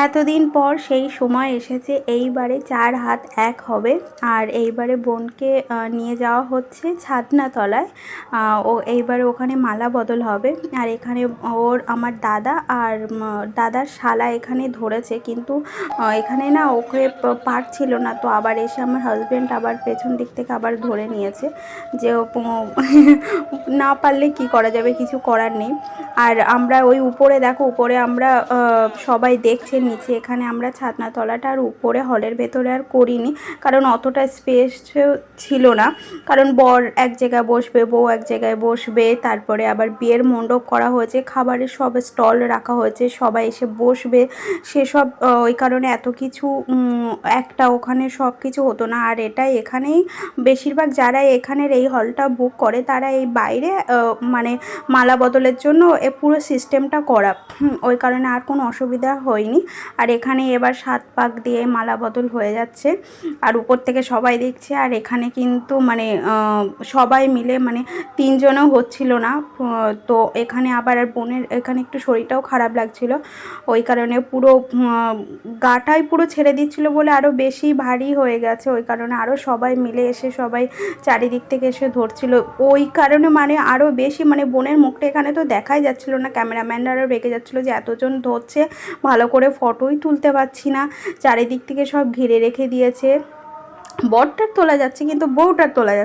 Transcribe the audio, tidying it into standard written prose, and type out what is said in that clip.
এতদিন পর সেই সময় এসেছে, এইবারে 4 হাত এক হবে। আর এইবারে বোনকে নিয়ে যাওয়া হচ্ছে ছাদনাতলায়। ও এইবারে ওখানে মালা বদল হবে। আর এখানে আমার দাদা আর দাদার শালা এখানে ধরেছে, কিন্তু এখানে না ওকে পারছিল না, তো আবার এসে আমার হাজব্যান্ড আবার পেছন দিক থেকে আবার ধরে নিয়েছে যে না পারলে কি করা যাবে, কিছু করার নেই। আর আমরা ওই উপরে দেখো, উপরে আমরা সবাই দেখছে নিচে, এখানে আমরা ছাদনাতলাটা আর উপরে হলের ভেতরে আর করিনি, কারণ অতটা স্পেস ছিল না। কারণ বর এক জায়গায় বসবে, বউ এক জায়গায় বসবে, তারপরে আবার বিয়ের মণ্ডপ করা হয়েছে, খাবারের সব স্টল রাখা হয়েছে, সবাই এসে বসবে, সেসব ওই কারণে এত কিছু একটা ওখানে সব কিছু হতো না। আর এটাই এখানেই বেশিরভাগ যারা এখানের এই হলটা বুক করে তারা এই বাইরে মানে মালা বদলের জন্য পুরো সিস্টেমটা করা, ওই কারণে আর কোনো অসুবিধা হয়নি। আর এখানে এবার 7 পাক দিয়ে মালা বদল হয়ে যাচ্ছে, আর উপর থেকে সবাই দেখছে। আর এখানে কিন্তু মানে সবাই মিলে মানে 3 জনও হচ্ছিল না, তো এখানে আবার আর বোনের এখানে একটু শরীরটাও খারাপ লাগছিল, ওই কারণে পুরো গাটাই পুরো ছেড়ে দিচ্ছিল বলে আরও বেশি ভারী হয়ে গেছে, ওই কারণে আরও সবাই মিলে এসে সবাই চারিদিক থেকে এসে ধরছিল, ওই কারণে মানে আরও বেশি মানে বোনের মুখটা এখানে তো দেখাই যাচ্ছিল না, ক্যামেরাম্যানরাও রেগে যাচ্ছিলো যে এতজন ধরছে, ভালো করে ফটোই তুলতে পারছি না, চারিদিক থেকে সব ঘিরে রেখে দিয়েছে। বরটার তোলা যাচ্ছে কিন্তু বউটার তোলা যাচ্ছে